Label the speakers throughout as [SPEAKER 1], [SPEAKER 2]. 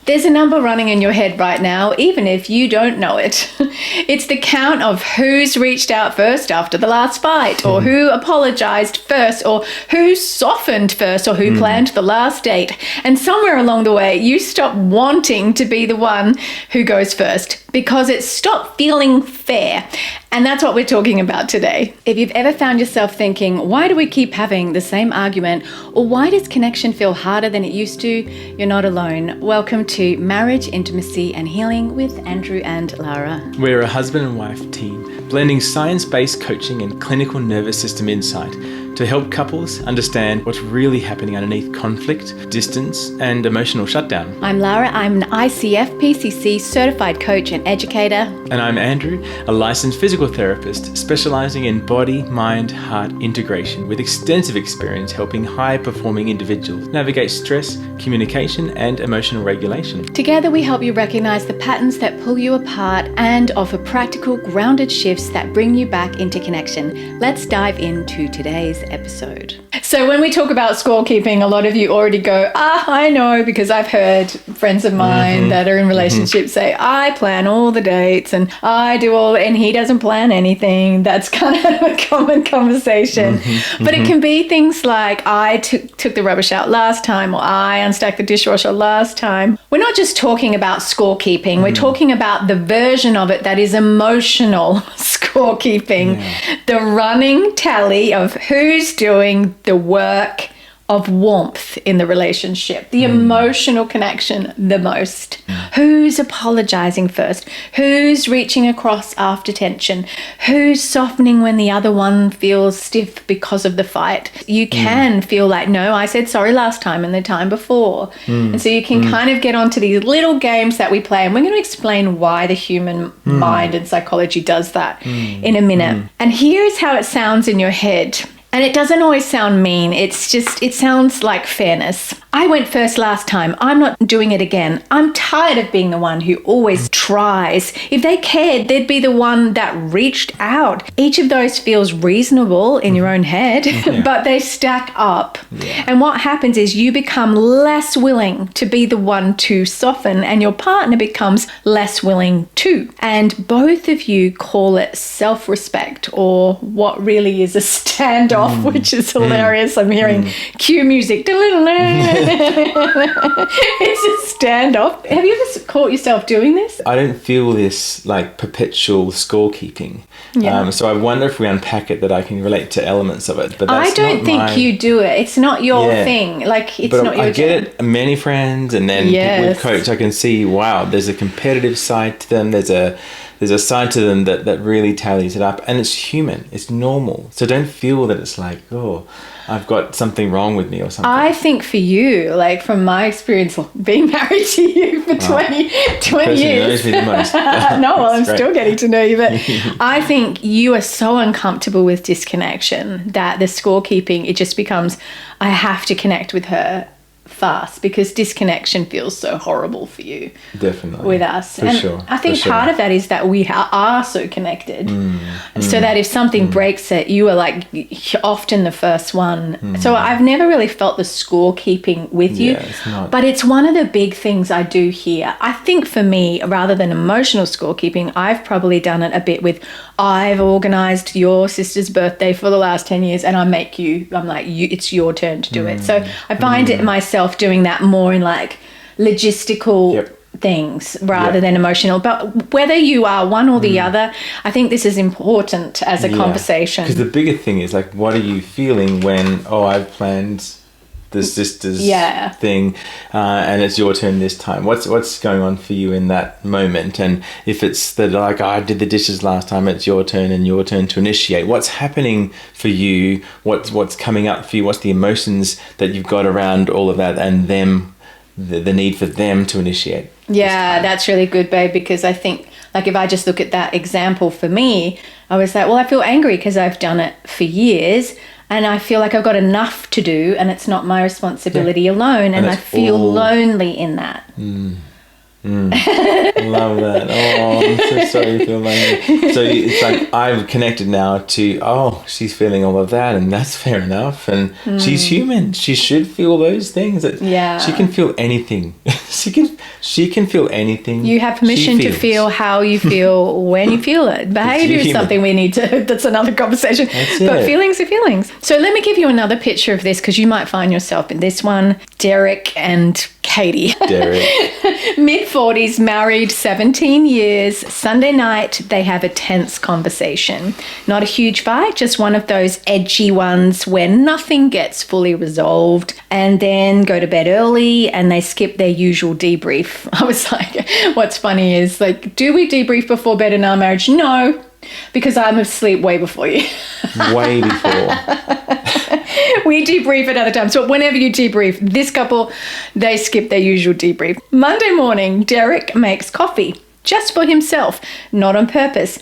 [SPEAKER 1] There's a number running in your head right now, even if you don't know it. It's the count of who's reached out first after the last fight, or who apologized first, or who softened first, or who planned the last date. And somewhere along the way, you stop wanting to be the one who goes first because it stopped feeling fair. And that's what we're talking about today. If you've ever found yourself thinking, why do we keep having the same argument? Or why does connection feel harder than it used to? You're not alone. Welcome to Marriage, Intimacy and Healing with Andrew and Lara.
[SPEAKER 2] We're a husband and wife team, blending science-based coaching and clinical nervous system insight to help couples understand what's really happening underneath conflict, distance, and emotional shutdown.
[SPEAKER 1] I'm Lara. I'm an ICF PCC certified coach and educator.
[SPEAKER 2] And I'm Andrew, a licensed physical therapist specializing in body, mind, heart integration with extensive experience helping high-performing individuals navigate stress, communication, and emotional regulation.
[SPEAKER 1] Together, we help you recognize the patterns that pull you apart and offer practical, grounded shifts that bring you back into connection. Let's dive into today's episode. So when we talk about scorekeeping, a lot of you already go, I know, because I've heard friends of mine that are in relationships say, I plan all the dates and I do all, and he doesn't plan anything. That's kind of a common conversation. But it can be things like, I took the rubbish out last time, or I unstacked the dishwasher last time. We're not just talking about scorekeeping. We're talking about the version of it that is emotional scorekeeping, the running tally of who's doing the work of warmth in the relationship, the emotional connection the most. Who's apologizing first? Who's reaching across after tension? Who's softening when the other one feels stiff because of the fight? You can feel like, no, I said sorry last time and the time before. And so you can kind of get onto these little games that we play. And we're going to explain why the human mind and psychology does that in a minute. And here's how it sounds in your head. And it doesn't always sound mean. It's just, it sounds like fairness. I went first last time. I'm not doing it again. I'm tired of being the one who always tries. If they cared, they'd be the one that reached out. Each of those feels reasonable in your own head, but they stack up. And what happens is you become less willing to be the one to soften, and your partner becomes less willing too. And both of you call it self-respect, or what really is a standoff, which is hilarious. I'm hearing cue music. It's a standoff. Have you ever caught yourself doing this?
[SPEAKER 2] I don't feel this like perpetual scorekeeping. So I wonder if we unpack it that I can relate to elements of it. But that's
[SPEAKER 1] I don't think you do it. It's not your thing. Like, it's not your
[SPEAKER 2] I get it. Many friends, and then people with coach, I can see, wow, there's a competitive side to them. There's a side to them that really tallies it up, and it's human. It's normal. So don't feel that it's like, oh, I've got something wrong with me or something.
[SPEAKER 1] I think for you, like from my experience being married to you for 20 years.
[SPEAKER 2] Who knows me the most.
[SPEAKER 1] No, well, I'm still getting to know you, but I think you are so uncomfortable with disconnection that the scorekeeping, it just becomes, I have to connect with her fast, because disconnection feels so horrible for you.
[SPEAKER 2] Definitely.
[SPEAKER 1] With us.
[SPEAKER 2] For
[SPEAKER 1] and
[SPEAKER 2] sure.
[SPEAKER 1] I think part of that is that we are so connected. So that if something breaks it, you are like often the first one. So I've never really felt the scorekeeping with you.
[SPEAKER 2] It's not.
[SPEAKER 1] But it's one of the big things I do here. I think for me, rather than emotional scorekeeping, I've probably done it a bit with, I've organized your sister's birthday for the last 10 years and I'm like, it's your turn to do it. So I find it myself doing that more in like logistical things rather than emotional. But whether you are one or the other, I think this is important as a conversation.
[SPEAKER 2] Because the bigger thing is like, what are you feeling when, I've planned the sister's thing and it's your turn this time? What's going on for you in that moment? And if it's that like, I did the dishes last time, it's your turn and your turn to initiate. What's happening for you? What's coming up for you? What's the emotions that you've got around all of that, and them, the need for them to initiate?
[SPEAKER 1] Yeah, that's really good, babe, because I think, like, if I just look at that example for me, I was like, well, I feel angry because I've done it for years and I feel like I've got enough to do and it's not my responsibility alone, and I feel lonely in that.
[SPEAKER 2] Love that. Oh, I'm so sorry you feel lonely. So it's like I've connected now to, she's feeling all of that, and that's fair enough. And she's human. She should feel those things. She can feel anything. she can feel anything.
[SPEAKER 1] You have permission to feel how you feel when you feel it. Behavior is something we need to, that's another conversation. But feelings are feelings. So let me give you another picture of this, because you might find yourself in this one. Derek and Katie.
[SPEAKER 2] Derek.
[SPEAKER 1] Mid-40s, married 17 years. Sunday night, they have a tense conversation. Not a huge fight, just one of those edgy ones where nothing gets fully resolved, and then go to bed early and they skip their usual debrief. I was like, what's funny is, like, do we debrief before bed in our marriage? No, because I'm asleep way before you.
[SPEAKER 2] Way before.
[SPEAKER 1] We debrief at other times. So whenever you debrief, this couple, they skip their usual debrief. Monday morning, Derek makes coffee just for himself, not on purpose.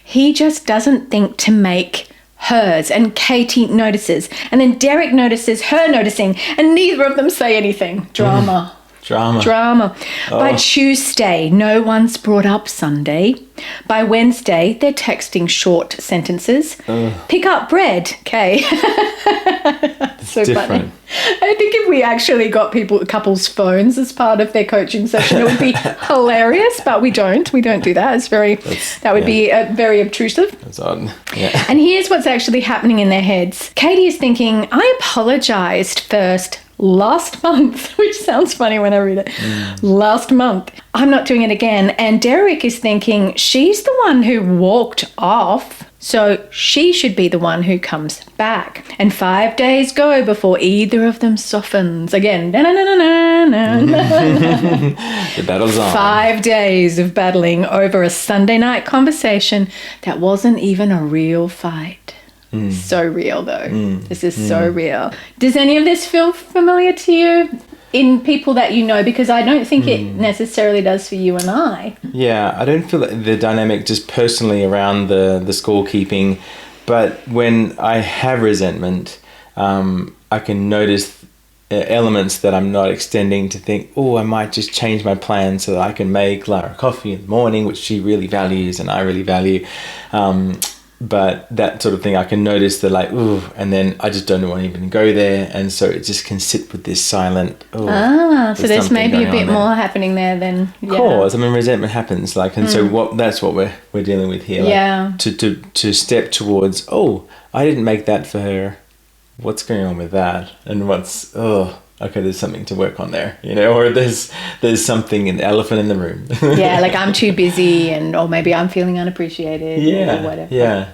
[SPEAKER 1] He just doesn't think to make hers, and Katie notices. And then Derek notices her noticing, and neither of them say anything. Drama. Drama. By Tuesday, no one's brought up Sunday. By Wednesday, they're texting short sentences. Pick up bread, okay? So
[SPEAKER 2] different.
[SPEAKER 1] Funny. I think if we actually got couples' phones as part of their coaching session, it would be hilarious, but we don't. We don't do that. That would be very obtrusive.
[SPEAKER 2] That's odd. Yeah.
[SPEAKER 1] And here's what's actually happening in their heads. Katie is thinking, I apologized first last month, which sounds funny when I read it. Last month. I'm not doing it again. And Derek is thinking, she's the one who walked off, so she should be the one who comes back. And 5 days go before either of them softens. Again, the
[SPEAKER 2] battle's on.
[SPEAKER 1] 5 days of battling over a Sunday night conversation that wasn't even a real fight. So real, though. This is so real. Does any of this feel familiar to you in people that you know? Because I don't think it necessarily does for you and I.
[SPEAKER 2] Yeah, I don't feel the dynamic just personally around the scorekeeping, but when I have resentment, I can notice elements that I'm not extending to think, I might just change my plan so that I can make Lara coffee in the morning, which she really values and I really value. But that sort of thing, I can notice the and then I just don't want to even go there. And so it just can sit with this silent,
[SPEAKER 1] so there's maybe a bit more happening there than...
[SPEAKER 2] Of course, I mean, resentment happens. So that's what we're dealing with here. To step towards, I didn't make that for her. What's going on with that? And okay, there's something to work on there, or there's something, an elephant in the room.
[SPEAKER 1] I'm too busy, or maybe I'm feeling unappreciated, or whatever.
[SPEAKER 2] Yeah.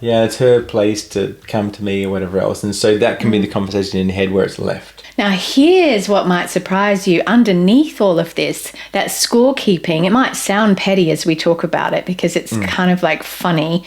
[SPEAKER 2] It's her place to come to me or whatever else. And so that can be the conversation in your head where it's left.
[SPEAKER 1] Now, here's what might surprise you. Underneath all of this, that scorekeeping, it might sound petty as we talk about it because it's kind of funny.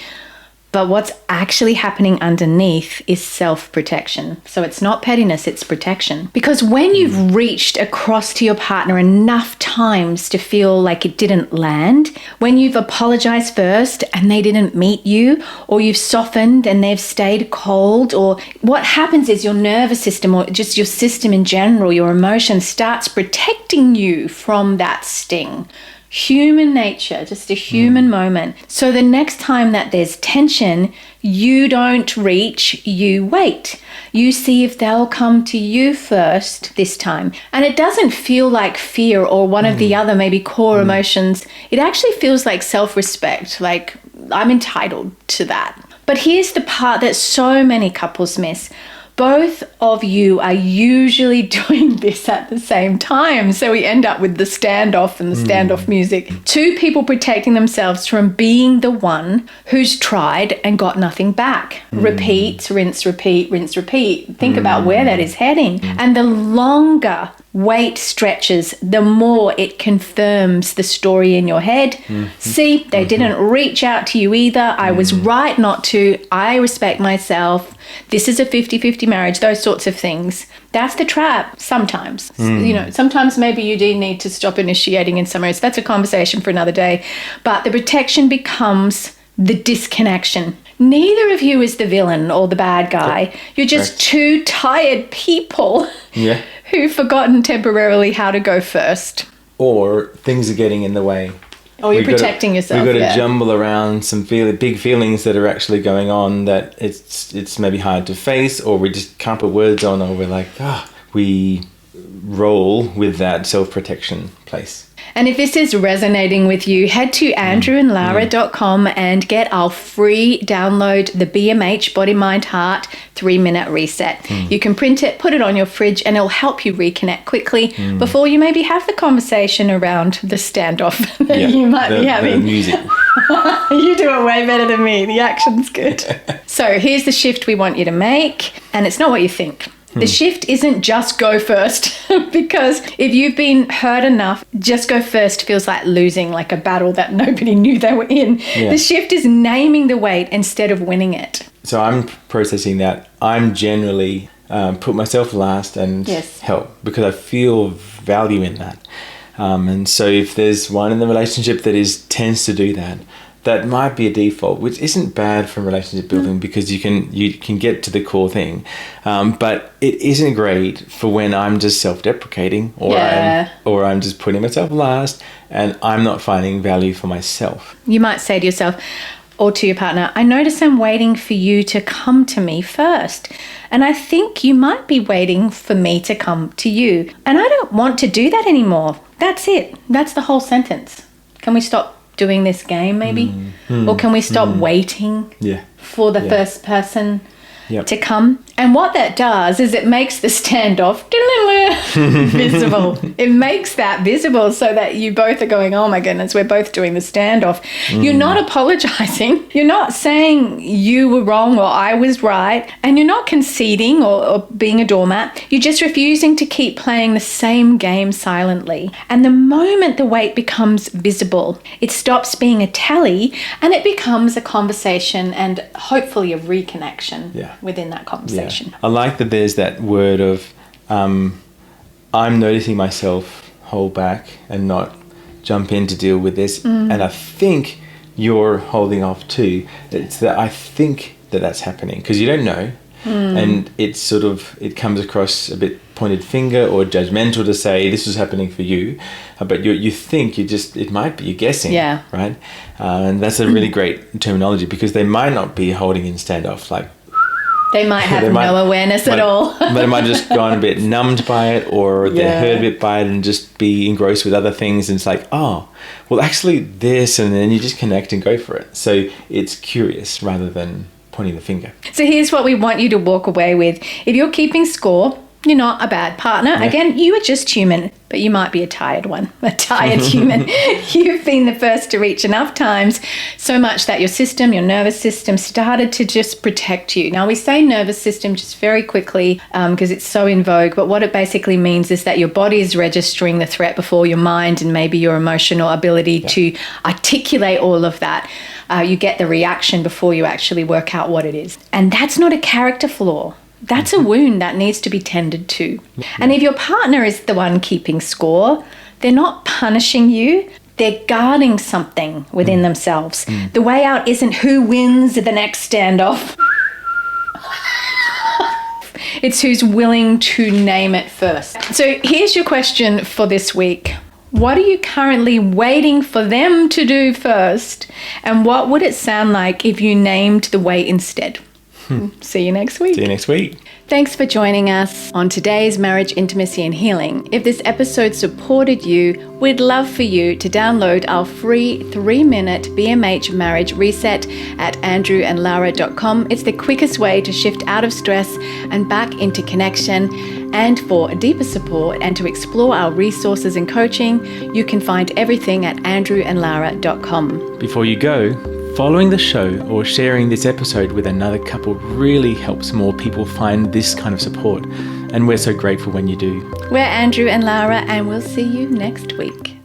[SPEAKER 1] But what's actually happening underneath is self-protection. So it's not pettiness, it's protection. Because when you've reached across to your partner enough times to feel like it didn't land, when you've apologized first and they didn't meet you, or you've softened and they've stayed cold, or what happens is your nervous system, or just your system in general, your emotion starts protecting you from that sting. Human nature, just a human moment. So the next time that there's tension, you don't reach, you wait. You see if they'll come to you first this time. And it doesn't feel like fear or one of the other maybe core emotions. It actually feels like self-respect, like I'm entitled to that. But here's the part that so many couples miss. Both of you are usually doing this at the same time. So we end up with the standoff and the standoff music. Two people protecting themselves from being the one who's tried and got nothing back. Repeat, rinse, repeat, rinse, repeat. Think about where that is heading. And the longer wait stretches, the more it confirms the story in your head. See, they didn't reach out to you either. I was right not to. I respect myself. This is a 50-50 marriage, those sorts of things. That's the trap sometimes. Sometimes maybe you do need to stop initiating in some areas. That's a conversation for another day. But the protection becomes the disconnection. Neither of you is the villain or the bad guy. You're just two tired people who've forgotten temporarily how to go first.
[SPEAKER 2] or things are getting in the way.
[SPEAKER 1] Or you're protecting yourself.
[SPEAKER 2] We've got to jumble around some big feelings that are actually going on that it's maybe hard to face, or we just can't put words on, or we're like, we roll with that self-protection place.
[SPEAKER 1] And if this is resonating with you, head to andrewandlara.com and get our free download, the BMH Body, Mind, Heart 3-minute reset. You can print it, put it on your fridge, and it'll help you reconnect quickly before you maybe have the conversation around the standoff that you might be having.
[SPEAKER 2] The music.
[SPEAKER 1] You do it way better than me. The action's good. So here's the shift we want you to make, and it's not what you think. The shift isn't just go first, because if you've been hurt enough, just go first feels like losing, like a battle that nobody knew they were in. Yeah. The shift is naming the weight instead of winning it.
[SPEAKER 2] So I'm processing that. I'm generally put myself last and help, because I feel value in that. And so if there's one in the relationship that tends to do that, that might be a default, which isn't bad for relationship building, because you can get to the core thing. But it isn't great for when I'm just self-deprecating, or I'm just putting myself last and I'm not finding value for myself.
[SPEAKER 1] You might say to yourself or to your partner, I notice I'm waiting for you to come to me first. And I think you might be waiting for me to come to you. And I don't want to do that anymore. That's it. That's the whole sentence. Can we stop doing this game maybe? Or can we stop waiting for the first person to come? And what that does is it makes the standoff visible. It makes that visible so that you both are going, oh my goodness, we're both doing the standoff. You're not apologizing. You're not saying you were wrong or I was right. And you're not conceding or being a doormat. You're just refusing to keep playing the same game silently. And the moment the weight becomes visible, it stops being a tally and it becomes a conversation and hopefully a reconnection within that conversation.
[SPEAKER 2] I like that there's that word of I'm noticing myself hold back and not jump in to deal with this. And I think you're holding off too. It's that I think that's happening, because you don't know. And it's it comes across a bit pointed finger or judgmental to say this is happening for you, but you think it might be, you're guessing, right? And that's a really great terminology, because they might not be holding in standoff, like
[SPEAKER 1] they might have no awareness at all.
[SPEAKER 2] But they might just gone a bit numbed by it, or they're hurt a bit by it and just be engrossed with other things. And it's like, oh, well, actually this, and then you just connect and go for it. So it's curious rather than pointing the finger.
[SPEAKER 1] So here's what we want you to walk away with. If you're keeping score, you're not a bad partner. Again, you are just human, but you might be a tired one, a tired human. You've been the first to reach enough times, so much that your nervous system started to just protect you. Now, we say nervous system just very quickly because it's so in vogue, but what it basically means is that your body is registering the threat before your mind and maybe your emotional ability to articulate all of that. You get the reaction before you actually work out what it is. And that's not a character flaw. That's a wound that needs to be tended to. And if your partner is the one keeping score, they're not punishing you. They're guarding something within themselves. The way out isn't who wins the next standoff. It's who's willing to name it first. So here's your question for this week. What are you currently waiting for them to do first? And what would it sound like if you named the way instead? See you next week.
[SPEAKER 2] See you next week.
[SPEAKER 1] Thanks for joining us on today's Marriage, Intimacy and Healing. If this episode supported you, we'd love for you to download our free 3-minute BMH marriage reset at andrewandlara.com. It's the quickest way to shift out of stress and back into connection. And for deeper support and to explore our resources and coaching, you can find everything at andrewandlara.com.
[SPEAKER 2] Before you go, following the show or sharing this episode with another couple really helps more people find this kind of support. And we're so grateful when you do.
[SPEAKER 1] We're Andrew and Lara, and we'll see you next week.